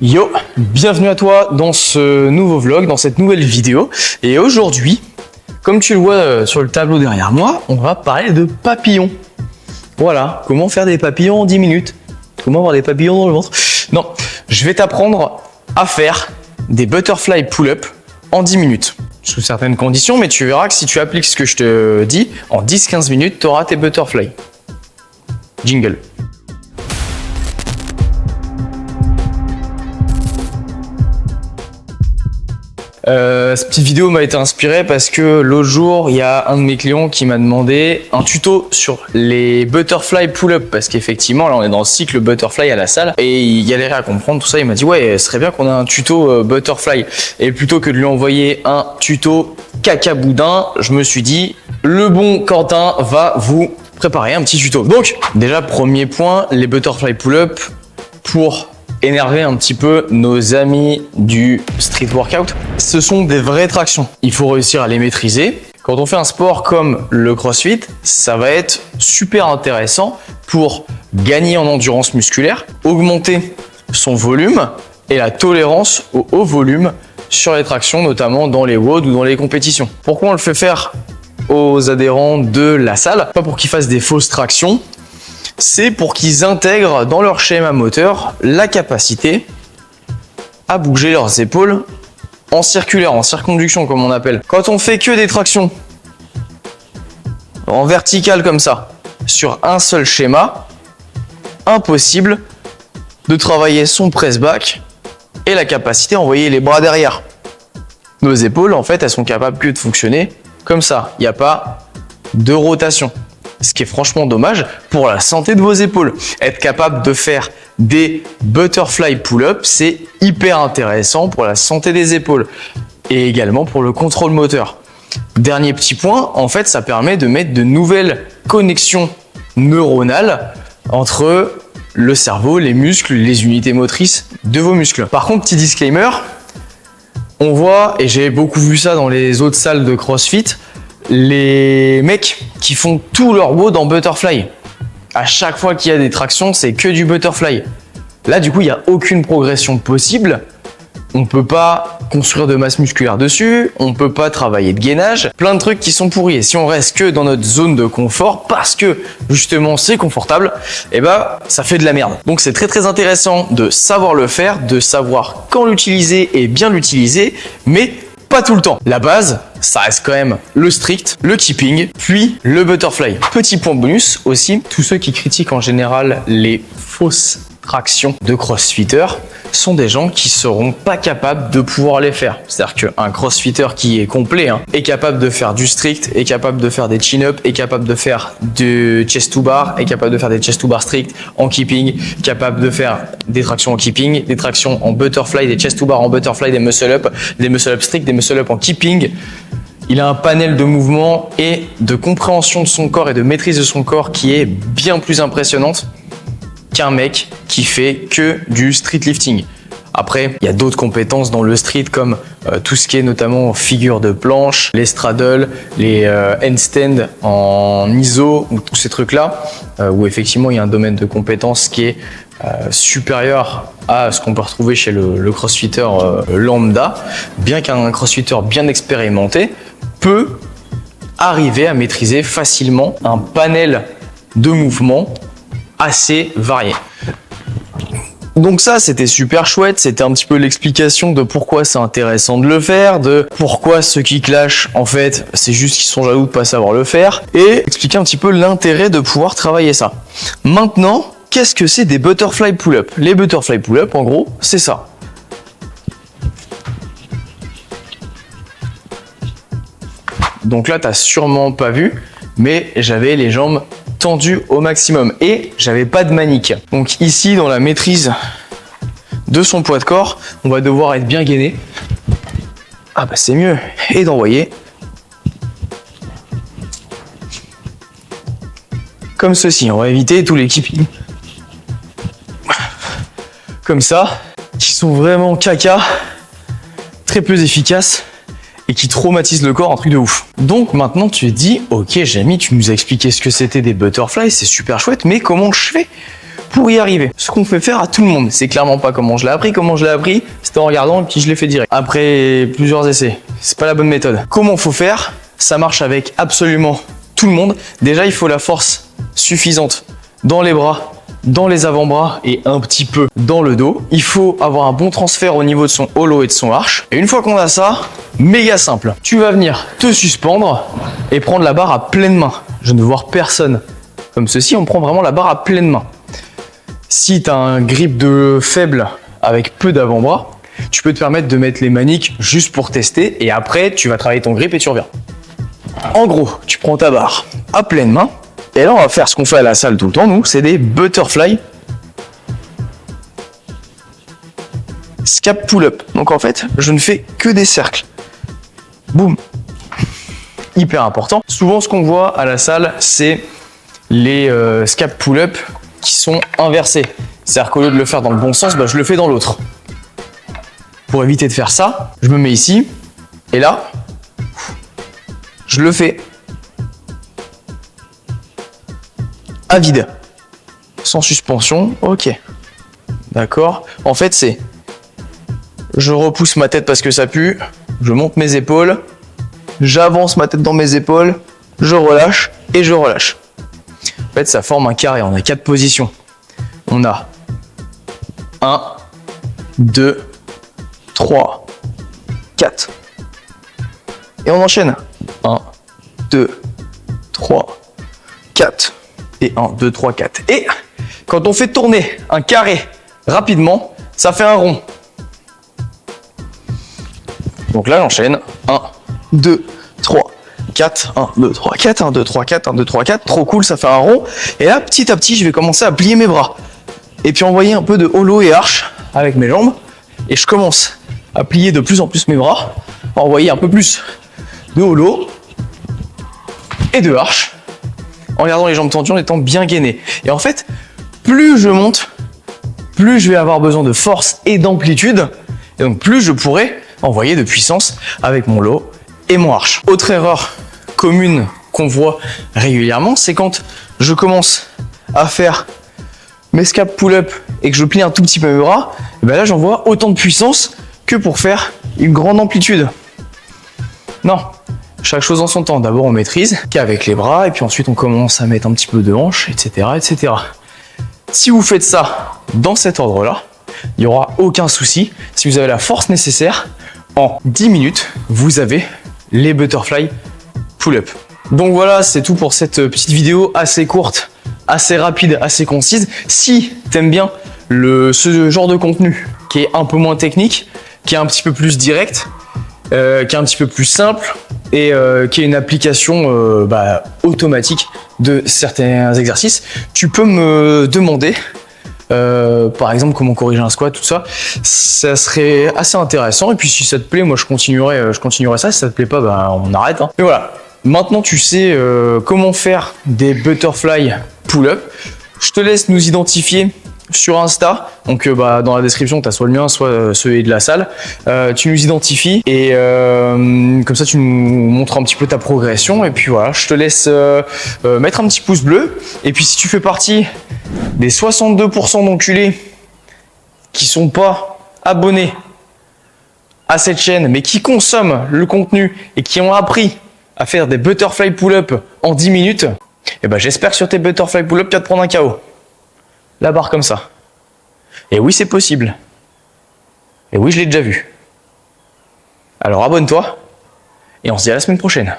Yo, bienvenue à toi dans ce nouveau vlog, dans cette nouvelle vidéo. Et aujourd'hui, comme tu le vois sur le tableau derrière moi, on va parler de papillons. Voilà, comment faire des papillons en 10 minutes. Comment avoir des papillons dans le ventre. Non, je vais t'apprendre à faire des butterfly pull-up en 10 minutes. Sous certaines conditions, mais tu verras que si tu appliques ce que je te dis, en 10-15 minutes, tu auras tes butterfly. Jingle. Cette petite vidéo m'a été inspirée parce que l'autre jour, il y a un de mes clients qui m'a demandé un tuto sur les butterfly pull-up parce qu'effectivement, là, on est dans le cycle butterfly à la salle et il galérait à comprendre tout ça. Il m'a dit ouais, ce serait bien qu'on ait un tuto butterfly. Et plutôt que de lui envoyer un tuto caca boudin, je me suis dit le bon Quentin va vous préparer un petit tuto. Donc déjà, premier point, les butterfly pull-up pour énerver un petit peu nos amis du street workout. Ce sont des vraies tractions. Il faut réussir à les maîtriser. Quand on fait un sport comme le CrossFit, ça va être super intéressant pour gagner en endurance musculaire, augmenter son volume et la tolérance au haut volume sur les tractions, notamment dans les WOD ou dans les compétitions. Pourquoi on le fait faire aux adhérents de la salle? Pas pour qu'ils fassent des fausses tractions, c'est pour qu'ils intègrent dans leur schéma moteur la capacité à bouger leurs épaules en circulaire, en circonduction comme on appelle. Quand on fait que des tractions en vertical comme ça, sur un seul schéma, impossible de travailler son press back et la capacité à envoyer les bras derrière. Nos épaules, en fait, elles sont capables que de fonctionner comme ça. Il n'y a pas de rotation. Ce qui est franchement dommage pour la santé de vos épaules. Être capable de faire des butterfly pull-up, c'est hyper intéressant pour la santé des épaules et également pour le contrôle moteur. Dernier petit point, en fait, ça permet de mettre de nouvelles connexions neuronales entre le cerveau, les muscles, les unités motrices de vos muscles. Par contre, petit disclaimer, on voit, et j'ai beaucoup vu ça dans les autres salles de CrossFit, les mecs qui font tout leur WOD en butterfly. À chaque fois qu'il y a des tractions, c'est que du butterfly. Là, du coup, il n'y a aucune progression possible. On ne peut pas construire de masse musculaire dessus, on ne peut pas travailler de gainage, plein de trucs qui sont pourris. Et si on reste que dans notre zone de confort, parce que justement c'est confortable, eh ben, ça fait de la merde. Donc c'est très intéressant de savoir le faire, de savoir quand l'utiliser et bien l'utiliser, mais pas tout le temps. La base, ça reste quand même le strict, le keeping, puis le butterfly. Petit point bonus aussi, tous ceux qui critiquent en général les fausses tractions de crossfitters sont des gens qui seront pas capables de pouvoir les faire. C'est-à-dire qu'un crossfitter qui est complet est capable de faire du strict, est capable de faire des chin-up, est capable de faire du chest to bar, est capable de faire des chest to bar strict en keeping, capable de faire des tractions en keeping, des tractions en butterfly, des chest to bar en butterfly, des muscle-up strict, des muscle-up en keeping. Il a un panel de mouvements et de compréhension de son corps et de maîtrise de son corps qui est bien plus impressionnante qu'un mec qui fait que du street lifting. Après, il y a d'autres compétences dans le street comme tout ce qui est notamment figure de planche, les straddles, les handstands en ISO, ou tous ces trucs-là, où effectivement il y a un domaine de compétences qui est supérieur à ce qu'on peut retrouver chez le crossfitter lambda, bien qu'un crossfitter bien expérimenté peut arriver à maîtriser facilement un panel de mouvements assez varié. Donc ça, c'était super chouette, c'était un petit peu l'explication de pourquoi c'est intéressant de le faire, de pourquoi ceux qui clashent, en fait, c'est juste qu'ils sont jaloux de pas savoir le faire, et expliquer un petit peu l'intérêt de pouvoir travailler ça. Maintenant, qu'est-ce que c'est des butterfly pull-up? Les butterfly pull-up, en gros, c'est ça. Donc là, t'as sûrement pas vu, mais j'avais les jambes tendu au maximum et j'avais pas de manique. Donc ici, dans la maîtrise de son poids de corps, on va devoir être bien gainé. Ah bah c'est mieux. Et d'envoyer comme ceci. On va éviter tous les keeping comme ça, qui sont vraiment caca, très peu efficaces et qui traumatise le corps, un truc de ouf. Donc maintenant tu te dis, ok Jamie, tu nous as expliqué ce que c'était des butterflies, c'est super chouette, mais comment je fais pour y arriver. Ce qu'on fait faire à tout le monde. C'est clairement pas comment je l'ai appris. Comment je l'ai appris, c'était en regardant et puis je l'ai fait direct. Après plusieurs essais. C'est pas la bonne méthode. Comment faut faire? Ça marche avec absolument tout le monde. Déjà, il faut la force suffisante dans les bras, dans les avant-bras et un petit peu dans le dos. Il faut avoir un bon transfert au niveau de son holo et de son arche. Et une fois qu'on a ça, méga simple. Tu vas venir te suspendre et prendre la barre à pleine main. Je ne veux voir personne comme ceci. On prend vraiment la barre à pleine main. Si tu as un grip de faible avec peu d'avant-bras, tu peux te permettre de mettre les maniques juste pour tester et après tu vas travailler ton grip et tu reviens. En gros, tu prends ta barre à pleine main. Et là, on va faire ce qu'on fait à la salle tout le temps, nous, c'est des butterfly scap pull-up. Donc en fait, je ne fais que des cercles. Boum. Hyper important. Souvent, ce qu'on voit à la salle, c'est les scap pull-up qui sont inversés. C'est-à-dire qu'au lieu de le faire dans le bon sens, je le fais dans l'autre. Pour éviter de faire ça, je me mets ici, et là, je le fais à vide, sans suspension. Ok, d'accord. En fait, c'est je repousse ma tête parce que ça pue, je monte mes épaules, j'avance ma tête dans mes épaules, je relâche et je relâche. En fait, ça forme un carré. On a 4 positions. On a 1, 2, 3, 4. Et on enchaîne. 1, 2, 3, 4. Et 1, 2, 3, 4. Et quand on fait tourner un carré rapidement, ça fait un rond. Donc là, j'enchaîne. 1, 2, 3, 4. 1, 2, 3, 4. 1, 2, 3, 4. 1, 2, 3, 4. Trop cool, ça fait un rond. Et là, petit à petit, je vais commencer à plier mes bras. Et puis envoyer un peu de holo et arche avec mes jambes. Et je commence à plier de plus en plus mes bras. Envoyer un peu plus de holo et de arche. En gardant les jambes tendues, en étant bien gainé. Et en fait, plus je monte, plus je vais avoir besoin de force et d'amplitude. Et donc, plus je pourrai envoyer de puissance avec mon lot et mon arche. Autre erreur commune qu'on voit régulièrement, c'est quand je commence à faire mes scap pull-up et que je plie un tout petit peu mes bras, et là, j'envoie autant de puissance que pour faire une grande amplitude. Non. Chaque chose en son temps. D'abord, on maîtrise qu'avec les bras, et puis ensuite, on commence à mettre un petit peu de hanche, etc., etc. Si vous faites ça dans cet ordre-là, il n'y aura aucun souci. Si vous avez la force nécessaire, en 10 minutes, vous avez les butterfly pull-up. Donc voilà, c'est tout pour cette petite vidéo assez courte, assez rapide, assez concise. Si t'aimes bien ce genre de contenu qui est un peu moins technique, qui est un petit peu plus direct, qui est un petit peu plus simple et qui est une application automatique de certains exercices, tu peux me demander par exemple comment corriger un squat, tout ça. Ça serait assez intéressant. Et puis si ça te plaît, moi je continuerai ça. Si ça te plaît pas, on arrête. Mais voilà, maintenant tu sais comment faire des butterfly pull-up. Je te laisse nous identifier sur Insta, donc dans la description tu as soit le mien soit celui de la salle. Tu nous identifies et comme ça tu nous montres un petit peu ta progression. Et puis voilà, je te laisse mettre un petit pouce bleu. Et puis si tu fais partie des 62% d'enculés qui sont pas abonnés à cette chaîne mais qui consomment le contenu et qui ont appris à faire des butterfly pull-up en 10 minutes, et j'espère que sur tes butterfly pull-up tu vas te prendre un KO. La barre comme ça. Et oui, c'est possible. Et oui, je l'ai déjà vu. Alors abonne-toi et on se dit à la semaine prochaine.